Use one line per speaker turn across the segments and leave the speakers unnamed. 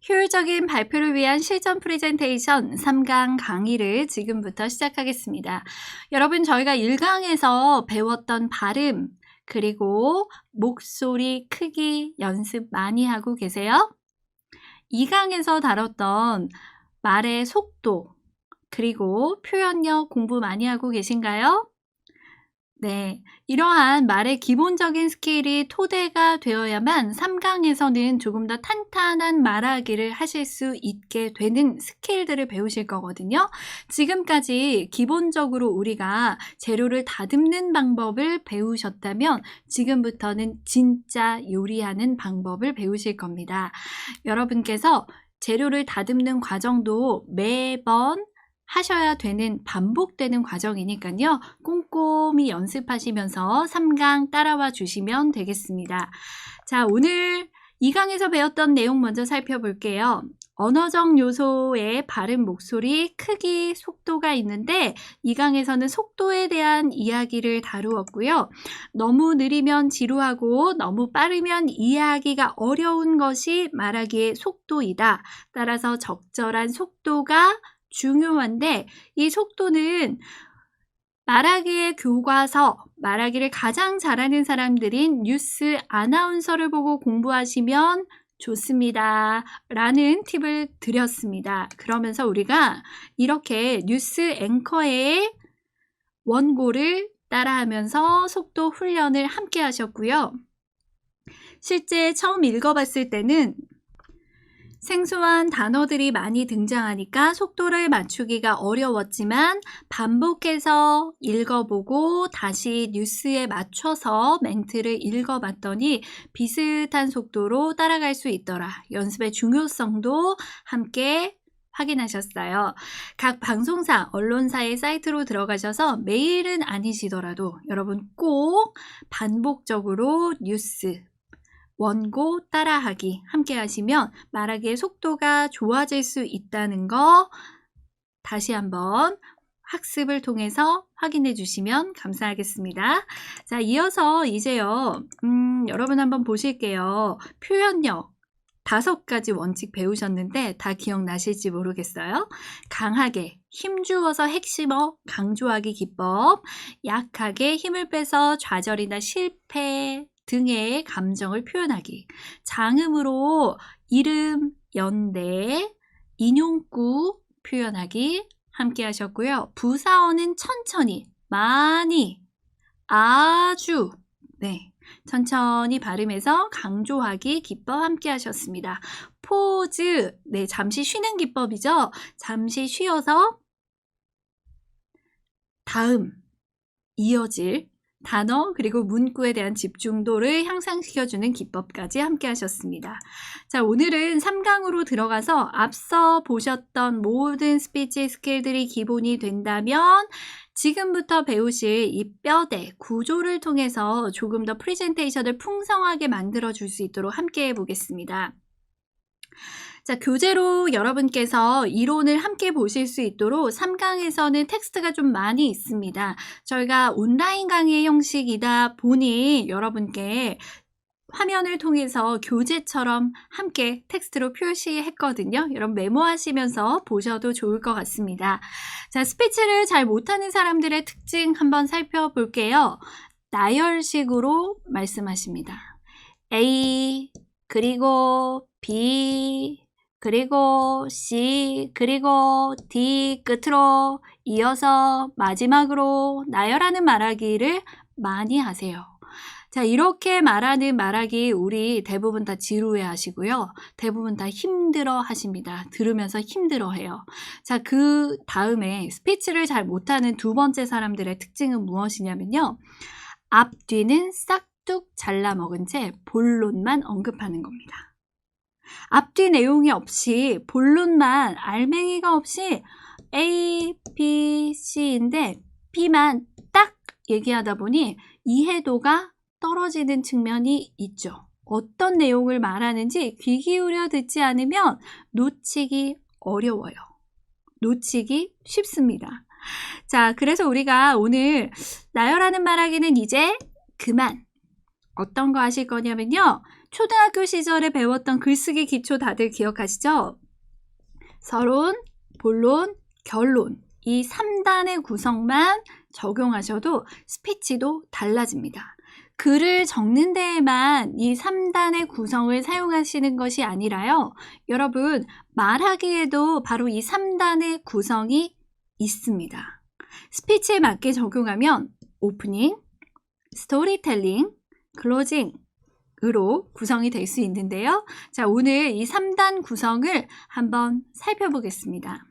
효율적인 발표를 위한 실전 프레젠테이션 3강 강의를 지금부터 시작하겠습니다. 여러분, 저희가 1강에서 배웠던 발음, 그리고 목소리 크기 연습 많이 하고 계세요? 2강에서 다뤘던 말의 속도, 그리고 표현력 공부 많이 하고 계신가요? 네, 이러한 말의 기본적인 스킬이 토대가 되어야만 3강에서는 조금 더 탄탄한 말하기를 하실 수 있게 되는 스킬들을 배우실 거거든요. 지금까지 기본적으로 우리가 재료를 다듬는 방법을 배우셨다면 지금부터는 진짜 요리하는 방법을 배우실 겁니다. 여러분께서 재료를 다듬는 과정도 매번 하셔야 되는 반복되는 과정이니까요. 꼼꼼히 연습하시면서 3강 따라와 주시면 되겠습니다. 자, 오늘 2강에서 배웠던 내용 먼저 살펴볼게요. 언어적 요소의 발음, 목소리, 크기, 속도가 있는데 2강에서는 속도에 대한 이야기를 다루었고요. 너무 느리면 지루하고 너무 빠르면 이해하기가 어려운 것이 말하기의 속도이다. 따라서 적절한 속도가 중요한데 이 속도는 말하기의 교과서, 말하기를 가장 잘하는 사람들인 뉴스 아나운서를 보고 공부하시면 좋습니다. 라는 팁을 드렸습니다. 그러면서 우리가 이렇게 뉴스 앵커의 원고를 따라하면서 속도 훈련을 함께 하셨고요. 실제 처음 읽어봤을 때는 생소한 단어들이 많이 등장하니까 속도를 맞추기가 어려웠지만 반복해서 읽어보고 다시 뉴스에 맞춰서 멘트를 읽어봤더니 비슷한 속도로 따라갈 수 있더라. 연습의 중요성도 함께 확인하셨어요. 각 방송사, 언론사의 사이트로 들어가셔서 매일은 아니시더라도 여러분 꼭 반복적으로 뉴스, 원고 따라하기 함께 하시면 말하기의 속도가 좋아질 수 있다는 거 다시 한번 학습을 통해서 확인해 주시면 감사하겠습니다. 자, 이어서 이제요. 여러분 한번 보실게요. 표현력 5가지 원칙 배우셨는데 다 기억나실지 모르겠어요. 강하게, 힘주어서 핵심어, 강조하기 기법, 약하게 힘을 빼서 좌절이나 실패 등의 감정을 표현하기, 장음으로 이름, 연대, 인용구 표현하기 함께 하셨고요. 부사어는 천천히, 많이, 아주, 네, 천천히 발음해서 강조하기 기법 함께 하셨습니다. 포즈, 네, 잠시 쉬는 기법이죠. 잠시 쉬어서 다음, 이어질 단어 그리고 문구에 대한 집중도를 향상시켜주는 기법까지 함께 하셨습니다. 자, 오늘은 3강으로 들어가서 앞서 보셨던 모든 스피치 스킬들이 기본이 된다면 지금부터 배우실 이 뼈대 구조를 통해서 조금 더 프레젠테이션을 풍성하게 만들어줄 수 있도록 함께 해보겠습니다. 자, 교재로 여러분께서 이론을 함께 보실 수 있도록 3강에서는 텍스트가 좀 많이 있습니다. 저희가 온라인 강의 형식이다 보니 여러분께 화면을 통해서 교재처럼 함께 텍스트로 표시했거든요. 여러분 메모하시면서 보셔도 좋을 것 같습니다. 자, 스피치를 잘 못하는 사람들의 특징 한번 살펴볼게요. 나열식으로 말씀하십니다. A, 그리고 B, 그리고 C, 그리고 D 끝으로 이어서 마지막으로 나열하는 말하기를 많이 하세요. 자, 이렇게 말하는 말하기 우리 대부분 다 지루해 하시고요. 대부분 다 힘들어 하십니다. 들으면서 힘들어 해요. 자, 그 다음에 스피치를 잘 못하는 두 번째 사람들의 특징은 무엇이냐면요. 앞뒤는 싹둑 잘라 먹은 채 본론만 언급하는 겁니다. 앞뒤 내용이 없이 본론만 알맹이가 없이 A, B, C인데 B만 딱 얘기하다 보니 이해도가 떨어지는 측면이 있죠. 어떤 내용을 말하는지 귀 기울여 듣지 않으면 놓치기 어려워요. 놓치기 쉽습니다. 자, 그래서 우리가 오늘 나열하는 말하기는 이제 그만. 어떤 거 하실 거냐면요. 초등학교 시절에 배웠던 글쓰기 기초 다들 기억하시죠? 서론, 본론, 결론 이 3단의 구성만 적용하셔도 스피치도 달라집니다. 글을 적는 데에만 이 3단의 구성을 사용하시는 것이 아니라요. 여러분 말하기에도 바로 이 3단의 구성이 있습니다. 스피치에 맞게 적용하면 오프닝, 스토리텔링, 클로징으로 구성이 될 수 있는데요. 자, 오늘 이 3단 구성을 한번 살펴보겠습니다.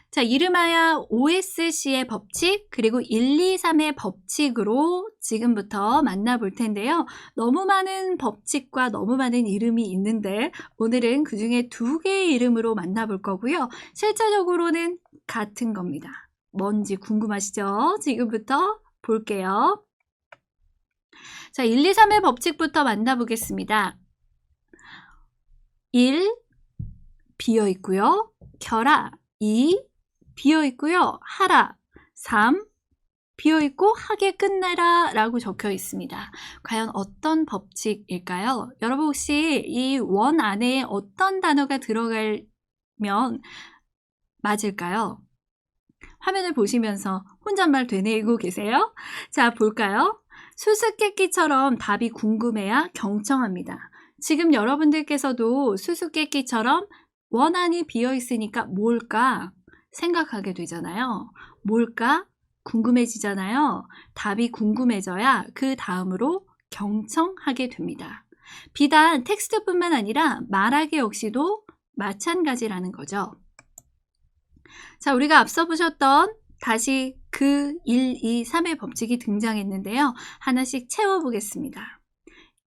자, 이름하여 OSC의 법칙 그리고 1, 2, 3의 법칙으로 지금부터 만나볼 텐데요. 너무 많은 법칙과 너무 많은 이름이 있는데 오늘은 그중에 2개의 이름으로 만나볼 거고요. 실제적으로는 같은 겁니다. 뭔지 궁금하시죠? 지금부터 볼게요. 자, 1, 2, 3의 법칙부터 만나보겠습니다. 1. 비어있고요. 켜라. 2. 비어있고요. 하라. 3. 비어있고 하게 끝내라 라고 적혀 있습니다. 과연 어떤 법칙일까요? 여러분 혹시 이 원 안에 어떤 단어가 들어가면 맞을까요? 화면을 보시면서 혼잣말 되뇌이고 계세요? 자, 볼까요? 수수께끼처럼 답이 궁금해야 경청합니다. 지금 여러분들께서도 수수께끼처럼 원안이 비어있으니까 뭘까 생각하게 되잖아요. 뭘까 궁금해지잖아요. 답이 궁금해져야 그 다음으로 경청하게 됩니다. 비단 텍스트뿐만 아니라 말하기 역시도 마찬가지라는 거죠. 자, 우리가 앞서 보셨던 다시 그 1, 2, 3의 법칙이 등장했는데요. 하나씩 채워보겠습니다.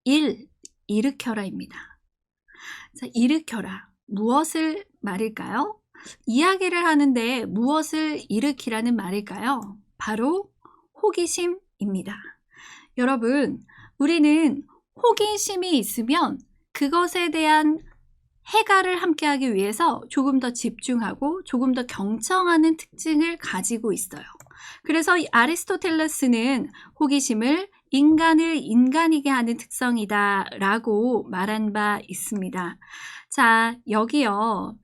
1. 일으켜라입니다. 자, 일으켜라. 무엇을 말일까요? 이야기를 하는데 무엇을 일으키라는 말일까요? 바로 호기심입니다. 여러분, 우리는 호기심이 있으면 그것에 대한 해결을 함께하기 위해서 조금 더 집중하고 조금 더 경청하는 특징을 가지고 있어요. 그래서 이 아리스토텔레스는 호기심을 인간을 인간이게 하는 특성이다 라고 말한 바 있습니다. 자, 여기요.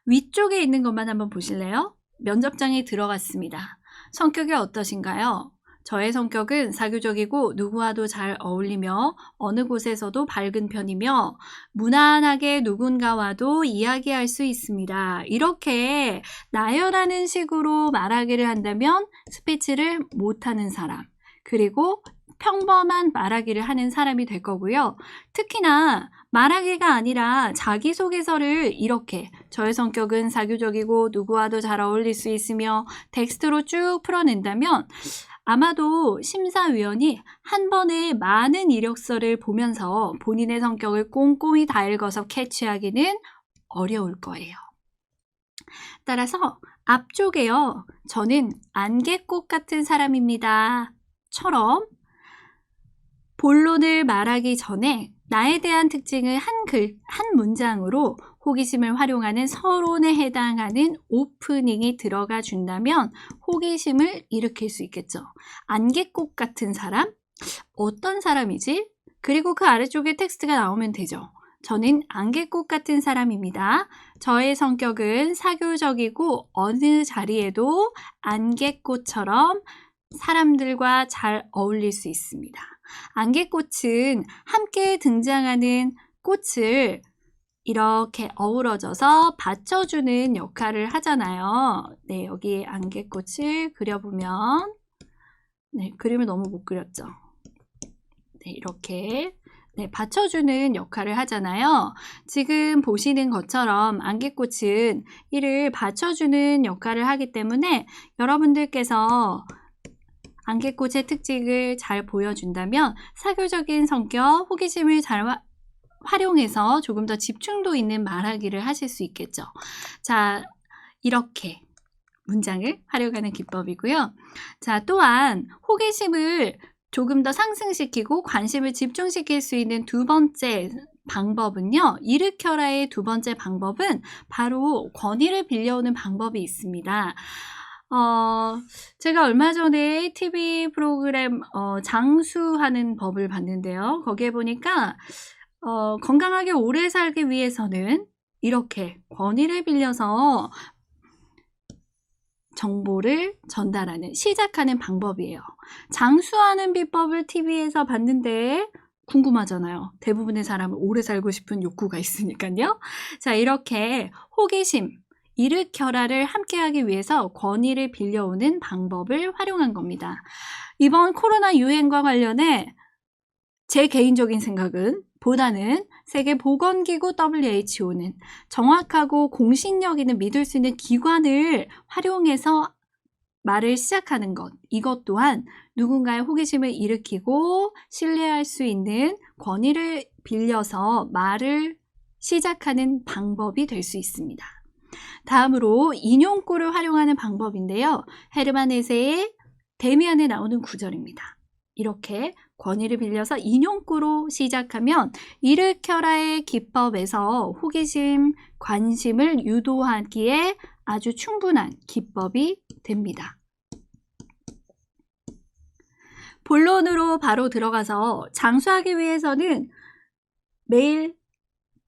위쪽에 있는 것만 한번 보실래요? 면접장에 들어갔습니다. 성격이 어떠신가요? 저의 성격은 사교적이고 누구와도 잘 어울리며 어느 곳에서도 밝은 편이며 무난하게 누군가와도 이야기할 수 있습니다. 이렇게 나열하는 식으로 말하기를 한다면 스피치를 못하는 사람, 그리고 평범한 말하기를 하는 사람이 될 거고요. 특히나 말하기가 아니라 자기소개서를 이렇게 저의 성격은 사교적이고 누구와도 잘 어울릴 수 있으며 텍스트로 쭉 풀어낸다면 아마도 심사위원이 한 번에 많은 이력서를 보면서 본인의 성격을 꼼꼼히 다 읽어서 캐치하기는 어려울 거예요. 따라서 앞쪽에요. 저는 안개꽃 같은 사람입니다. 처럼 본론을 말하기 전에 나에 대한 특징을 한 문장으로 호기심을 활용하는 서론에 해당하는 오프닝이 들어가 준다면 호기심을 일으킬 수 있겠죠. 안개꽃 같은 사람? 어떤 사람이지? 그리고 그 아래쪽에 텍스트가 나오면 되죠. 저는 안개꽃 같은 사람입니다. 저의 성격은 사교적이고 어느 자리에도 안개꽃처럼 사람들과 잘 어울릴 수 있습니다. 안개꽃은 함께 등장하는 꽃을 이렇게 어우러져서 받쳐주는 역할을 하잖아요. 네, 여기 안개꽃을 그려보면 그림을 너무 못 그렸죠. 네, 이렇게 받쳐주는 역할을 하잖아요. 지금 보시는 것처럼 안개꽃은 이를 받쳐주는 역할을 하기 때문에 여러분들께서 안개꽃의 특징을 잘 보여준다면 사교적인 성격, 호기심을 잘 활용해서 조금 더 집중도 있는 말하기를 하실 수 있겠죠. 자, 이렇게 문장을 활용하는 기법이고요. 자, 또한 호기심을 조금 더 상승시키고 관심을 집중시킬 수 있는 두 번째 방법은요. 일으켜라의 두 번째 방법은 바로 권위를 빌려오는 방법이 있습니다. 제가 얼마 전에 TV 프로그램 장수하는 법을 봤는데요. 거기에 보니까 건강하게 오래 살기 위해서는 이렇게 권위를 빌려서 정보를 전달하는, 시작하는 방법이에요. 장수하는 비법을 TV에서 봤는데 궁금하잖아요. 대부분의 사람은 오래 살고 싶은 욕구가 있으니까요. 자, 이렇게 호기심, 일으켜라를 함께하기 위해서 권위를 빌려오는 방법을 활용한 겁니다. 이번 코로나 유행과 관련해 제 개인적인 생각은 보다는 세계보건기구 WHO는 정확하고 공신력 있는 믿을 수 있는 기관을 활용해서 말을 시작하는 것, 이것 또한 누군가의 호기심을 일으키고 신뢰할 수 있는 권위를 빌려서 말을 시작하는 방법이 될 수 있습니다. 다음으로 인용구를 활용하는 방법인데요. 헤르만 헤세의 데미안에 나오는 구절입니다. 이렇게 권위를 빌려서 인용구로 시작하면 일으켜라의 기법에서 호기심, 관심을 유도하기에 아주 충분한 기법이 됩니다. 본론으로 바로 들어가서 장수하기 위해서는 매일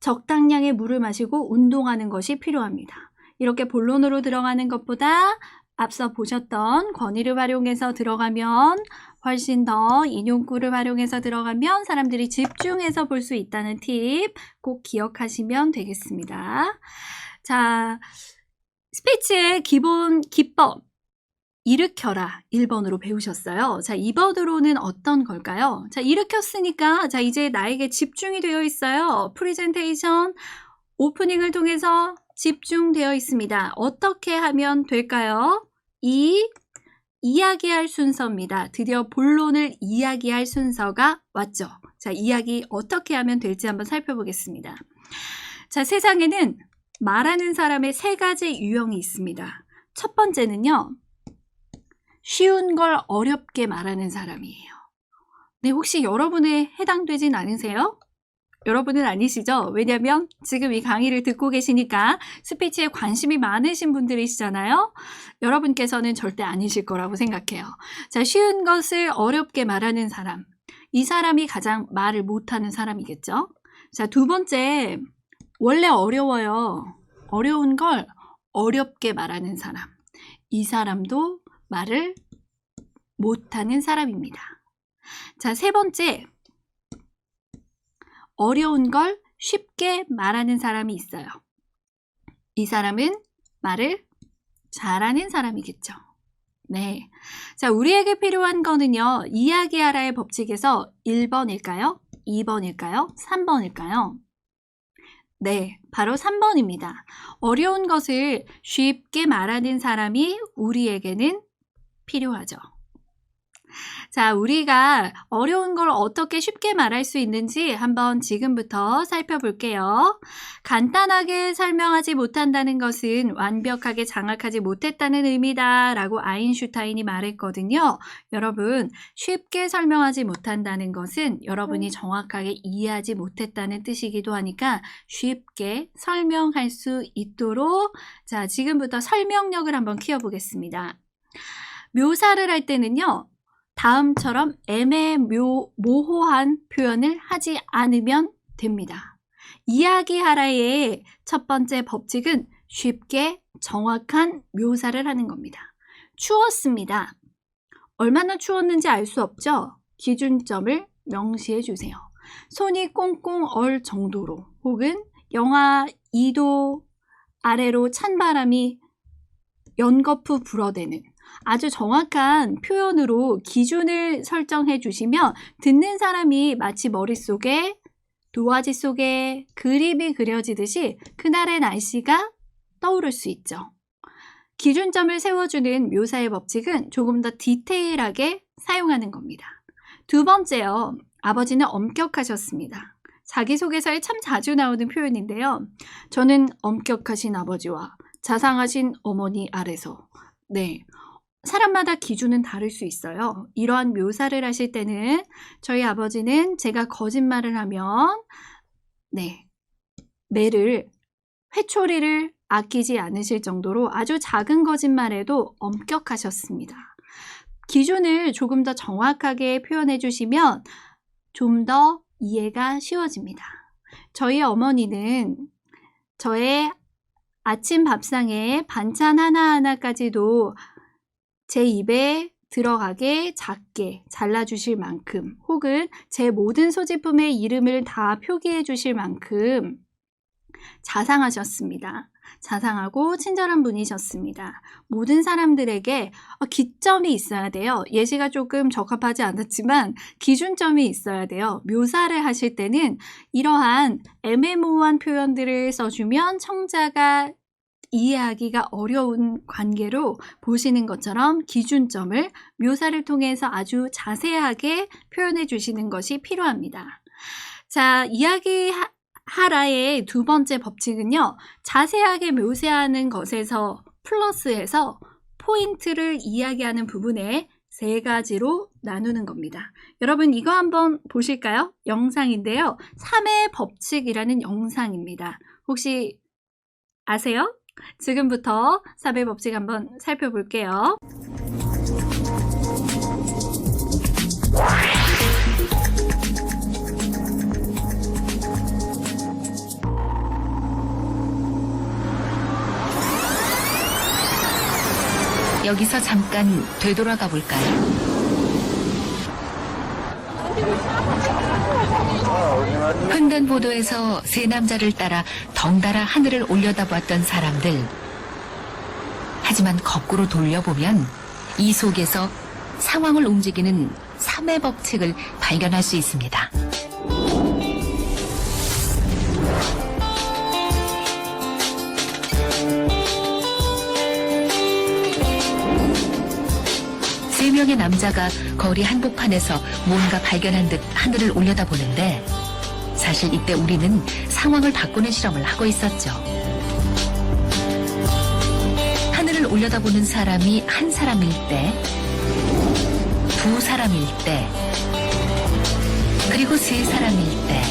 적당량의 물을 마시고 운동하는 것이 필요합니다. 이렇게 본론으로 들어가는 것보다 앞서 보셨던 권위를 활용해서 들어가면 훨씬 더 인용구를 활용해서 들어가면 사람들이 집중해서 볼 수 있다는 팁 꼭 기억하시면 되겠습니다. 자, 스피치의 기본 기법 일으켜라 1번으로 배우셨어요. 자, 2번으로는 어떤 걸까요? 자, 일으켰으니까 자, 이제 나에게 집중이 되어 있어요. 프레젠테이션 오프닝을 통해서 집중되어 있습니다. 어떻게 하면 될까요? 이야기할 순서입니다. 드디어 본론을 이야기할 순서가 왔죠. 자, 이야기 어떻게 하면 될지 한번 살펴보겠습니다. 자, 세상에는 말하는 사람의 3가지 유형이 있습니다. 첫 번째는요, 쉬운 걸 어렵게 말하는 사람이에요. 네, 혹시 여러분에 해당되진 않으세요? 여러분은 아니시죠? 왜냐면 지금 이 강의를 듣고 계시니까 스피치에 관심이 많으신 분들이시잖아요. 여러분께서는 절대 아니실 거라고 생각해요. 자, 쉬운 것을 어렵게 말하는 사람. 이 사람이 가장 말을 못하는 사람이겠죠? 자, 두 번째, 원래 어려워요. 어려운 걸 어렵게 말하는 사람. 이 사람도 말을 못하는 사람입니다. 자, 세 번째, 어려운 걸 쉽게 말하는 사람이 있어요. 이 사람은 말을 잘하는 사람이겠죠. 네. 자, 우리에게 필요한 거는요, 이야기하라의 법칙에서 1번일까요? 2번일까요? 3번일까요? 네, 바로 3번입니다. 어려운 것을 쉽게 말하는 사람이 우리에게는 필요하죠. 자, 우리가 어려운 걸 어떻게 쉽게 말할 수 있는지 한번 지금부터 살펴볼게요. 간단하게 설명하지 못한다는 것은 완벽하게 장악하지 못했다는 의미다 라고 아인슈타인이 말했거든요. 여러분, 쉽게 설명하지 못한다는 것은 여러분이 정확하게 이해하지 못했다는 뜻이기도 하니까 쉽게 설명할 수 있도록 자, 지금부터 설명력을 한번 키워보겠습니다. 묘사를 할 때는요, 다음처럼 애매모호한 표현을 하지 않으면 됩니다. 이야기하라의 첫 번째 법칙은 쉽게 정확한 묘사를 하는 겁니다. 추웠습니다. 얼마나 추웠는지 알 수 없죠? 기준점을 명시해 주세요. 손이 꽁꽁 얼 정도로 혹은 영하 2도 아래로 찬바람이 연거푸 불어대는 아주 정확한 표현으로 기준을 설정해 주시면 듣는 사람이 마치 머릿속에 도화지 속에 그림이 그려지듯이 그날의 날씨가 떠오를 수 있죠. 기준점을 세워주는 묘사의 법칙은 조금 더 디테일하게 사용하는 겁니다. 두 번째요. 아버지는 엄격하셨습니다. 자기소개서에 참 자주 나오는 표현인데요. 저는 엄격하신 아버지와 자상하신 어머니 아래서 네. 사람마다 기준은 다를 수 있어요. 이러한 묘사를 하실 때는 저희 아버지는 제가 거짓말을 하면 네, 회초리를 아끼지 않으실 정도로 아주 작은 거짓말에도 엄격하셨습니다. 기준을 조금 더 정확하게 표현해 주시면 좀 더 이해가 쉬워집니다. 저희 어머니는 저의 아침 밥상에 반찬 하나하나까지도 제 입에 들어가게 작게 잘라주실 만큼, 혹은 제 모든 소지품의 이름을 다 표기해 주실 만큼 자상하셨습니다. 자상하고 친절한 분이셨습니다. 모든 사람들에게 기점이 있어야 돼요. 예시가 조금 적합하지 않았지만 기준점이 있어야 돼요. 묘사를 하실 때는 이러한 애매모호한 표현들을 써주면 청자가 이해하기가 어려운 관계로 보시는 것처럼 기준점을 묘사를 통해서 아주 자세하게 표현해 주시는 것이 필요합니다. 자, 이야기하라의 두 번째 법칙은요, 자세하게 묘사하는 것에서 플러스해서 포인트를 이야기하는 부분에 세 가지로 나누는 겁니다. 여러분, 이거 한번 보실까요? 영상인데요. 3의 법칙이라는 영상입니다. 혹시 아세요? 지금부터 3의 법칙 한번 살펴볼게요.
여기서 잠깐 되돌아가 볼까요? 횡단보도에서 세 남자를 따라 덩달아 하늘을 올려다봤던 사람들. 하지만 거꾸로 돌려보면 이 속에서 상황을 움직이는 3의 법칙을 발견할 수 있습니다. 세 명의 남자가 거리 한복판에서 뭔가 발견한 듯 하늘을 올려다보는데, 사실 이때 우리는 상황을 바꾸는 실험을 하고 있었죠. 하늘을 올려다보는 사람이 한 사람일 때, 두 사람일 때, 그리고 세 사람일 때,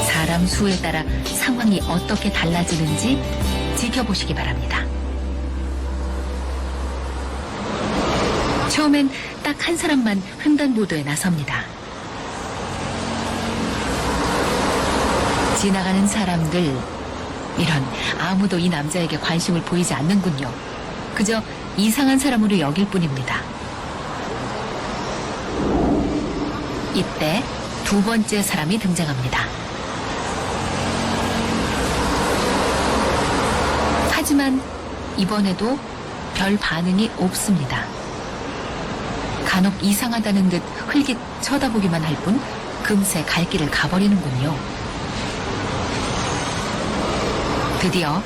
사람 수에 따라 상황이 어떻게 달라지는지 지켜보시기 바랍니다. 처음엔 딱 한 사람만 횡단보도에 나섭니다. 지나가는 사람들, 이런, 아무도 이 남자에게 관심을 보이지 않는군요. 그저 이상한 사람으로 여길 뿐입니다. 이때 두 번째 사람이 등장합니다. 하지만 이번에도 별 반응이 없습니다. 간혹 이상하다는 듯 흘깃 쳐다보기만 할 뿐 금세 갈 길을 가버리는군요. 드디어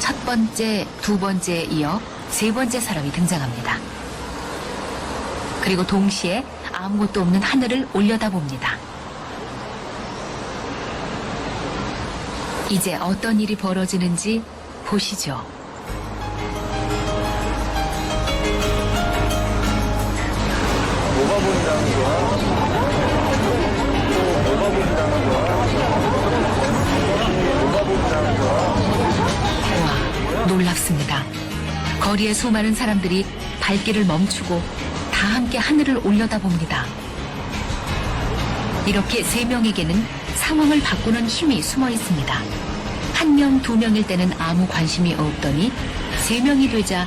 첫 번째, 두 번째에 이어 세 번째 사람이 등장합니다. 그리고 동시에 아무것도 없는 하늘을 올려다봅니다. 이제 어떤 일이 벌어지는지 보시죠.
뭐가 보인다는 거야? 뭐가 보인다는 거야? 뭐가 보인다는 거야?
와, 놀랍습니다. 거리의 수많은 사람들이 발길을 멈추고 다 함께 하늘을 올려다봅니다. 이렇게 세 명에게는 상황을 바꾸는 힘이 숨어 있습니다. 한 명, 두 명일 때는 아무 관심이 없더니 세 명이 되자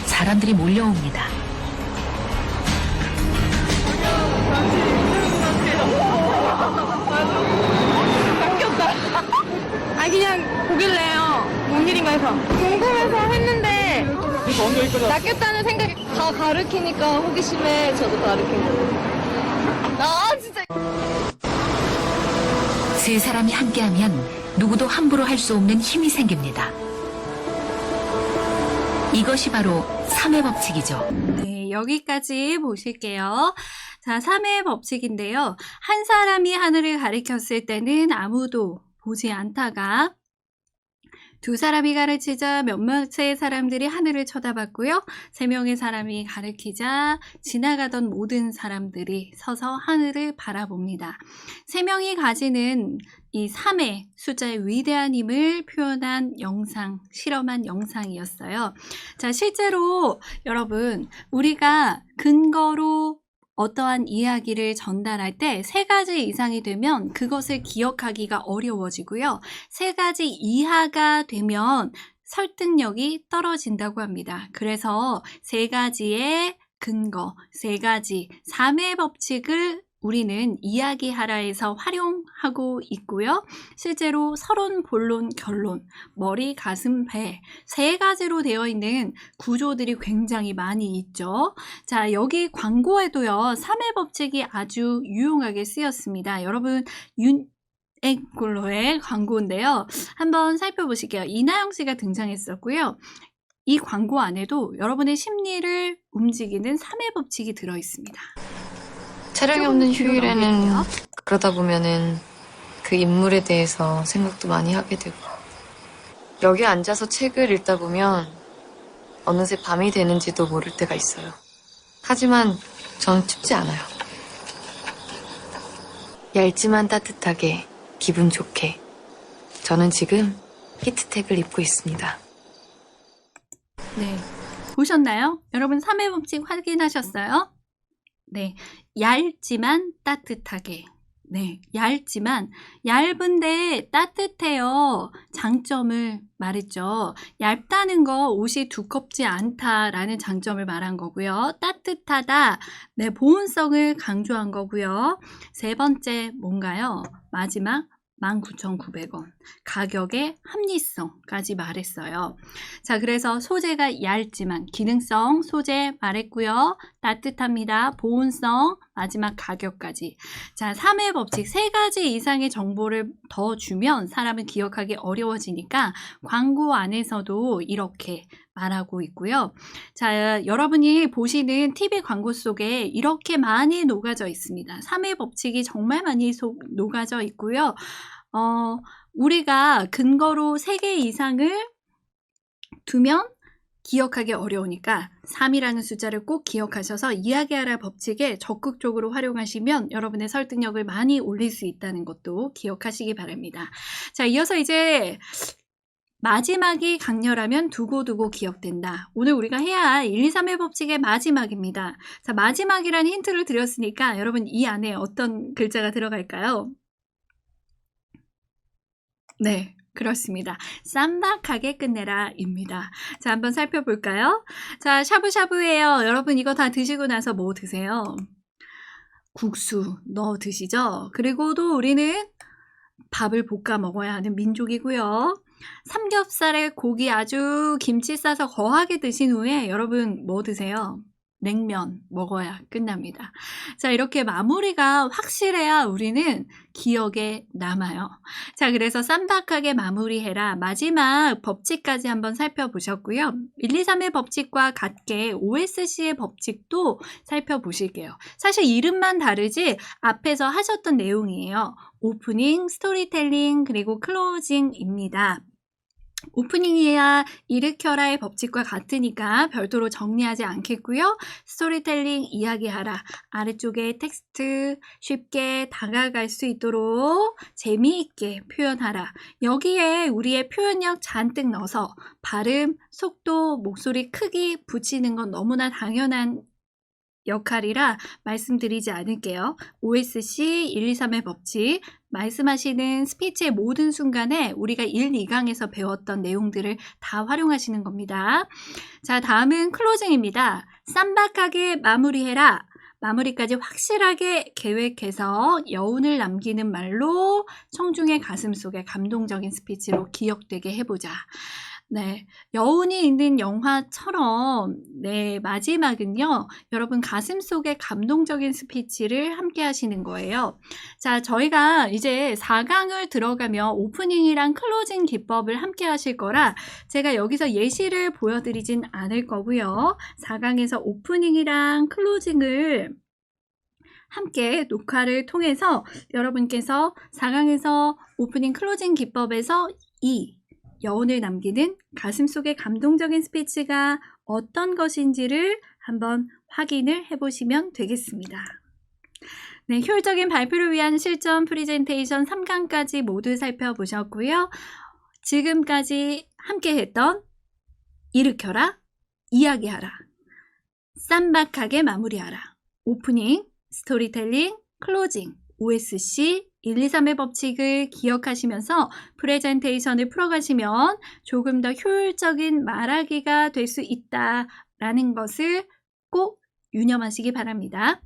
사람들이 몰려옵니다.
그냥 보길래요. 뭔 일인가 해서. 궁금해서 했는데, 낚였다는 생각이 다 가르치니까 호기심에 저도 가르치고. 진짜.
세 사람이 함께하면 누구도 함부로 할 수 없는 힘이 생깁니다. 이것이 바로 3의 법칙이죠.
네, 여기까지 보실게요. 자, 3의 법칙인데요. 한 사람이 하늘을 가리켰을 때는 아무도 보지 않다가 두 사람이 가르치자 몇몇의 사람들이 하늘을 쳐다봤고요. 세 명의 사람이 가르치자 지나가던 모든 사람들이 서서 하늘을 바라봅니다. 세 명이 가지는 이 3의 숫자의 위대한 힘을 표현한 영상, 실험한 영상이었어요. 자, 실제로 여러분, 우리가 근거로 어떠한 이야기를 전달할 때 3가지 이상이 되면 그것을 기억하기가 어려워지고요. 3가지 이하가 되면 설득력이 떨어진다고 합니다. 그래서 3가지의 근거, 3가지 3의 법칙을 우리는 이야기하라에서 활용하고 있고요. 실제로 서론, 본론, 결론, 머리, 가슴, 배 3가지로 되어 있는 구조들이 굉장히 많이 있죠. 자, 여기 광고에도요. 3의 법칙이 아주 유용하게 쓰였습니다. 여러분 윤앵글로의 광고인데요. 한번 살펴보실게요. 이나영 씨가 등장했었고요. 이 광고 안에도 여러분의 심리를 움직이는 3의 법칙이 들어있습니다.
촬영이
조금
없는
뒤로
휴일에는
넘길게요.
그러다 보면은 그 인물에 대해서 생각도 많이 하게 되고 여기 앉아서 책을 읽다 보면 어느새 밤이 되는지도 모를 때가 있어요. 하지만 저는 춥지 않아요. 얇지만 따뜻하게 기분 좋게 저는 지금 히트텍을 입고 있습니다.
네, 보셨나요? 여러분 3의 법칙 확인하셨어요? 네, 얇지만 따뜻하게. 네, 얇은데 따뜻해요. 장점을 말했죠. 얇다는 거 옷이 두껍지 않다라는 장점을 말한 거고요. 따뜻하다, 네, 보온성을 강조한 거고요. 3번째 뭔가요? 마지막 19,900원. 가격의 합리성까지 말했어요. 자, 그래서 소재가 얇지만 기능성, 소재 말했고요. 따뜻합니다. 보온성, 마지막 가격까지. 자, 3의 법칙 3가지 이상의 정보를 더 주면 사람은 기억하기 어려워지니까 광고 안에서도 이렇게 말하고 있고요. 자, 여러분이 보시는 TV 광고 속에 이렇게 많이 녹아져 있습니다. 3의 법칙이 정말 많이 녹아져 있고요. 우리가 근거로 3개 이상을 두면 기억하기 어려우니까 3이라는 숫자를 꼭 기억하셔서 이야기하라 법칙에 적극적으로 활용하시면 여러분의 설득력을 많이 올릴 수 있다는 것도 기억하시기 바랍니다. 자, 이어서 이제 마지막이 강렬하면 두고두고 기억된다. 오늘 우리가 해야 할 1, 2, 3의 법칙의 마지막입니다. 자, 마지막이라는 힌트를 드렸으니까 여러분 이 안에 어떤 글자가 들어갈까요? 네, 그렇습니다. 쌈박하게 끝내라 입니다. 자, 한번 살펴볼까요? 자, 샤브샤브예요. 여러분 이거 다 드시고 나서 뭐 드세요? 국수 넣어 드시죠? 그리고 또 우리는 밥을 볶아 먹어야 하는 민족이고요. 삼겹살에 고기 아주 김치 싸서 거하게 드신 후에 여러분 뭐 드세요? 냉면 먹어야 끝납니다. 자, 이렇게 마무리가 확실해야 우리는 기억에 남아요. 자, 그래서 쌈박하게 마무리해라. 마지막 법칙까지 한번 살펴보셨고요. 1, 2, 3의 법칙과 같게 OSC의 법칙도 살펴보실게요. 사실 이름만 다르지 앞에서 하셨던 내용이에요. 오프닝, 스토리텔링, 그리고 클로징입니다. 오프닝이야 일으켜라의 법칙과 같으니까 별도로 정리하지 않겠고요. 스토리텔링 이야기하라. 아래쪽에 텍스트 쉽게 다가갈 수 있도록 재미있게 표현하라. 여기에 우리의 표현력 잔뜩 넣어서 발음, 속도, 목소리 크기 붙이는 건 너무나 당연한 역할이라 말씀드리지 않을게요. OSC 1, 2, 3의 법칙 말씀하시는 스피치의 모든 순간에 우리가 1, 2강에서 배웠던 내용들을 다 활용하시는 겁니다. 자, 다음은 클로징입니다. 쌈박하게 마무리해라. 마무리까지 확실하게 계획해서 여운을 남기는 말로 청중의 가슴속에 감동적인 스피치로 기억되게 해보자. 네, 여운이 있는 영화처럼 네, 마지막은요. 여러분 가슴속에 감동적인 스피치를 함께 하시는 거예요. 자, 저희가 이제 4강을 들어가면 오프닝이랑 클로징 기법을 함께 하실 거라 제가 여기서 예시를 보여드리진 않을 거고요. 4강에서 오프닝이랑 클로징을 함께 녹화를 통해서 여러분께서 4강에서 오프닝 클로징 기법에서 여운을 남기는 가슴속의 감동적인 스피치가 어떤 것인지를 한번 확인을 해보시면 되겠습니다. 네, 효율적인 발표를 위한 실전 프리젠테이션 3강까지 모두 살펴보셨고요. 지금까지 함께했던 일으켜라, 이야기하라, 쌈박하게 마무리하라, 오프닝, 스토리텔링, 클로징, OSC, 1, 2, 3의 법칙을 기억하시면서 프레젠테이션을 풀어가시면 조금 더 효율적인 말하기가 될 수 있다라는 것을 꼭 유념하시기 바랍니다.